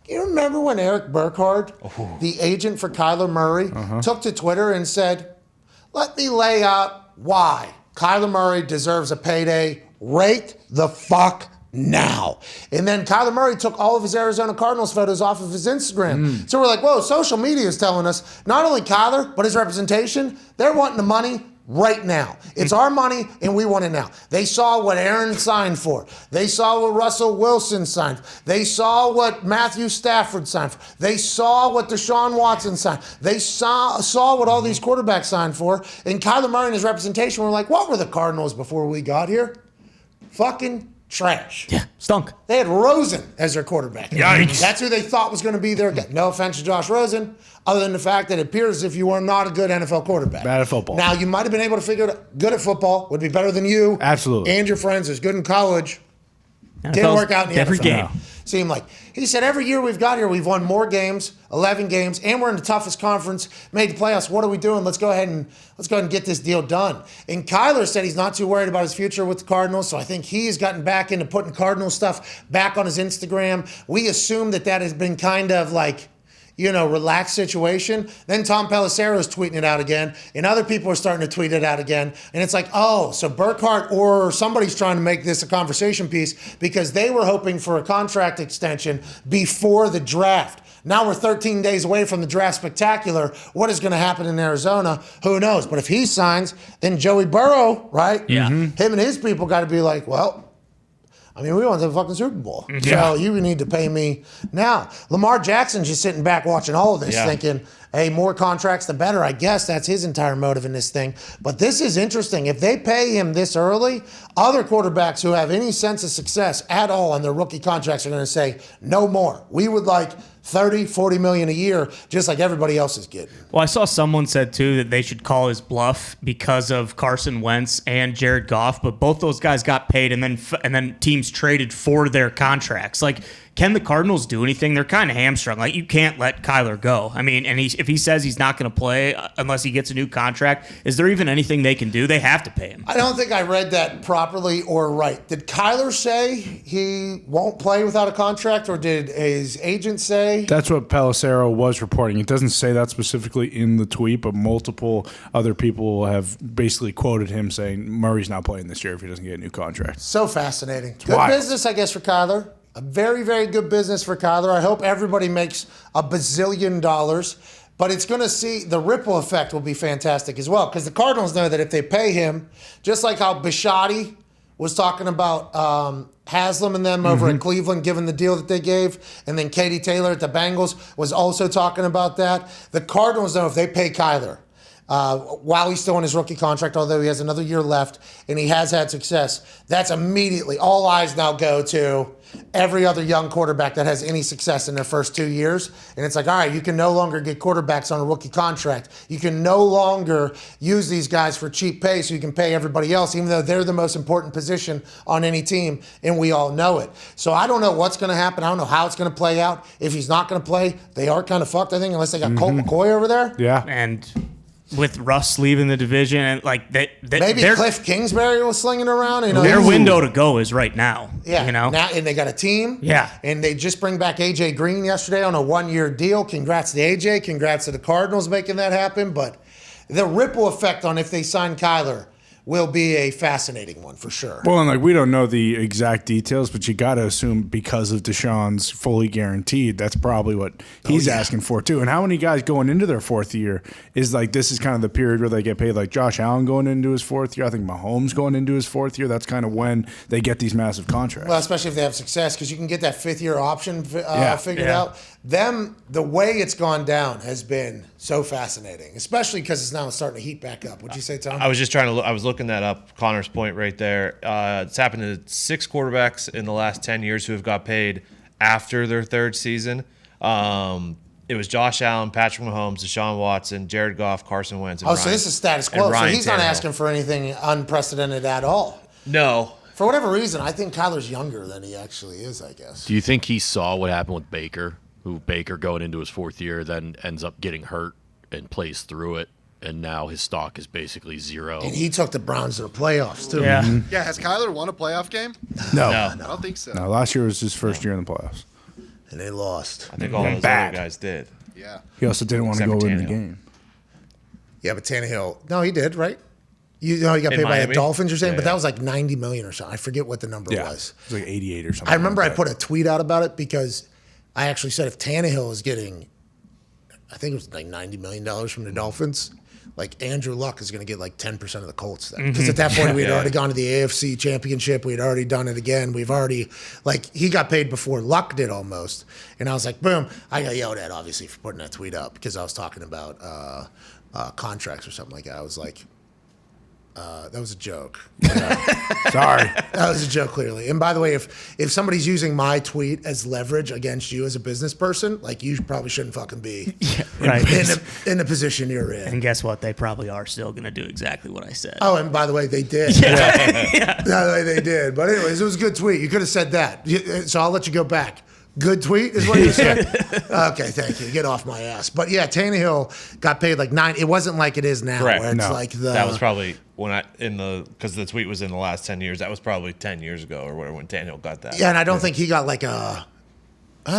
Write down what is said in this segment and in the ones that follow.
You remember when Eric Burkhardt, the agent for Kyler Murray, took to Twitter and said, let me lay out why Kyler Murray deserves a payday right the fuck now. And then Kyler Murray took all of his Arizona Cardinals photos off of his Instagram. So we're like, whoa, social media is telling us not only Kyler, but his representation, they're wanting the money right now. It's our money, and we want it now. They saw what Aaron signed for. They saw what Russell Wilson signed for. They saw what Matthew Stafford signed for. They saw what Deshaun Watson signed. They saw what all these quarterbacks signed for. And Kyler Murray and his representation were like, what were the Cardinals before we got here? Fucking trash. Yeah, stunk. They had Rosen as their quarterback. Yikes. That's who they thought was going to be their guy. No offense to Josh Rosen, other than the fact that it appears as if you are not a good NFL quarterback. Bad at football. Now, you might have been able to figure it out. Good at football, would be better than you. Absolutely. And your friends, is good in college. NFL's Didn't work out in the different NFL. game. Seemed like. He said, every year we've got here, we've won more games, 11 games, and we're in the toughest conference, made the playoffs. What are we doing? Let's go ahead and get this deal done. And Kyler said he's not too worried about his future with the Cardinals, so I think he's gotten back into putting Cardinal stuff back on his Instagram. We assume that has been kind of like, relaxed situation. Then Tom Pelissero is tweeting it out again, and other people are starting to tweet it out again. And it's like, oh, so Burkhardt or somebody's trying to make this a conversation piece because they were hoping for a contract extension before the draft. Now we're 13 days away from the draft spectacular. What is going to happen in Arizona? Who knows? But if he signs, then Joey Burrow, right? Yeah. Him and his people got to be like, well, we want the fucking Super Bowl. Yeah. So you need to pay me now. Lamar Jackson's just sitting back watching all of this thinking, hey, more contracts, the better. I guess that's his entire motive in this thing. But this is interesting. If they pay him this early, other quarterbacks who have any sense of success at all on their rookie contracts are going to say, no more. We would like 30, 40 million a year, just like everybody else is getting. Well, I saw someone said, too, that they should call his bluff because of Carson Wentz and Jared Goff, but both those guys got paid and then teams traded for their contracts. Like, can the Cardinals do anything? They're kind of hamstrung. Like, you can't let Kyler go. I mean, and if he says he's not going to play unless he gets a new contract, is there even anything they can do? They have to pay him. I don't think I read that properly or right. Did Kyler say he won't play without a contract, or did his agent say? That's what Pelissero was reporting. It doesn't say that specifically in the tweet, but multiple other people have basically quoted him saying Murray's not playing this year if he doesn't get a new contract. So fascinating. Good wild. business, I guess, for Kyler. A very, very good business for Kyler. I hope everybody makes $1 bazillion. But it's going to see the ripple effect will be fantastic as well, because the Cardinals know that if they pay him, just like how Bisciotti was talking about Haslam and them over in Cleveland, given the deal that they gave, and then Katie Taylor at the Bengals was also talking about that. The Cardinals know if they pay Kyler, while he's still on his rookie contract, although he has another year left, and he has had success, that's immediately, all eyes now go to every other young quarterback that has any success in their first 2 years. And it's like, all right, you can no longer get quarterbacks on a rookie contract. You can no longer use these guys for cheap pay so you can pay everybody else, even though they're the most important position on any team, and we all know it. So I don't know what's going to happen. I don't know how it's going to play out. If he's not going to play, they are kind of fucked, I think, unless they got Colt McCoy over there. Yeah. And with Russ leaving the division, and like maybe Cliff Kingsbury was slinging around. Their window to go is right now. Yeah, now, and they got a team. Yeah, and they just bring back AJ Green yesterday on a 1-year deal. Congrats to AJ. Congrats to the Cardinals making that happen. But the ripple effect on if they sign Kyler will be a fascinating one for sure. Well, and we don't know the exact details, but you got to assume because of Deshaun's fully guaranteed, that's probably what he's asking for too. And how many guys going into their fourth year is this is kind of the period where they get paid, like Josh Allen going into his fourth year. I think Mahomes going into his fourth year. That's kind of when they get these massive contracts. Well, especially if they have success, because you can get that fifth-year option figured out. The way it's gone down has been so fascinating, especially because it's now starting to heat back up. What'd you say, Tom? I was just trying to I was looking that up, Connor's point right there. It's happened to 6 quarterbacks in the last 10 years who have got paid after their third season. It was Josh Allen, Patrick Mahomes, Deshaun Watson, Jared Goff, Carson Wentz, and Ryan. So this is status quo. So he's not asking for anything unprecedented at all. No. For whatever reason, I think Kyler's younger than he actually is, I guess. Do you think he saw what happened with Baker? Who Baker going into his fourth year then ends up getting hurt and plays through it, and now his stock is basically zero. And he took the Browns to the playoffs too. Yeah. Yeah, has Kyler won a playoff game? No. I don't think so. No, last year was his first year in the playoffs. and they lost. I think all those bad. other guys did. Yeah. He also didn't want to Except go for in the Tannehill. game. Yeah, but Tannehill. No, he did, right? You know, he got In paid by the Miami? Dolphins, you're saying, Yeah, but that yeah. was like 90 million or something. I forget what the number Yeah, was. it was like 88 or something. I remember like I put a tweet out about it because I actually said if Tannehill is getting, I think it was like $90 million from the Dolphins, like Andrew Luck is going to get like 10% of the Colts then. Because at that point, we had already gone to the AFC Championship. We had already done it again. We've already, like, he got paid before Luck did almost. And I was like, boom. I got yelled at, obviously, for putting that tweet up because I was talking about contracts or something like that. I was like, that was a joke. Sorry. That was a joke, clearly. And by the way, if somebody's using my tweet as leverage against you as a business person, like you probably shouldn't fucking be Right. in the position you're in. And guess what? They probably are still going to do exactly what I said. Oh, and by the way, they did. By the way, they did. But anyways, it was a good tweet. You could have said that. So I'll let you go back. Good tweet is what you said? Okay, thank you. Get off my ass. But yeah, Tannehill got paid like $9. It wasn't like it is now. Correct. Where it's No. like That was probably because the tweet was in the last 10 years. That was probably 10 years ago or whatever when Tannehill got that. Yeah, and I don't think he got like a.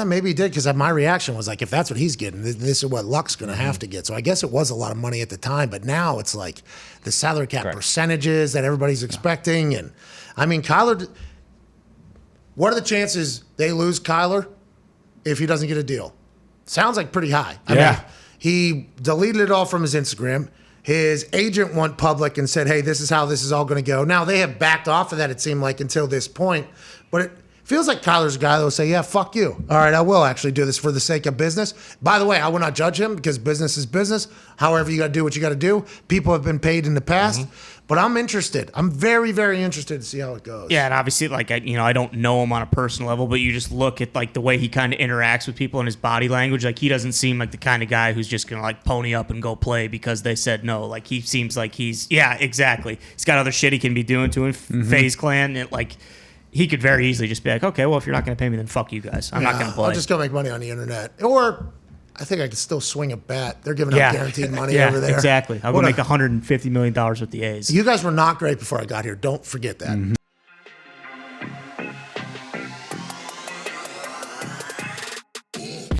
Maybe he did because my reaction was like, if that's what he's getting, this is what Luck's going to have to get. So I guess it was a lot of money at the time, but now it's like the salary cap Correct. percentages that everybody's expecting, and I mean, Kyler. What are the chances they lose Kyler if he doesn't get a deal? Sounds like pretty high. I mean, he deleted it all from his Instagram. His agent went public and said, hey, this is how this is all going to go. Now, they have backed off of that, it seemed like, until this point. But it feels like Kyler's a guy that will say, yeah, fuck you. All right, I will actually do this for the sake of business. By the way, I will not judge him because business is business. However, you got to do what you got to do. People have been paid in the past. But I'm interested. I'm very, very interested to see how it goes. Yeah, and obviously, like I don't know him on a personal level, but you just look at like the way he kind of interacts with people and his body language. Like he doesn't seem like the kind of guy who's just gonna like pony up and go play because they said no. Like he seems like he's exactly. He's got other shit he can be doing to him. FaZe Clan, and like he could very easily just be like, okay, well if you're not gonna pay me, then fuck you guys. I'm not gonna play. I'll just go make money on the internet. Or I think I could still swing a bat. They're giving out guaranteed money over there. Exactly. I'll go What make $150 million with the A's. You guys were not great before I got here. Don't forget that.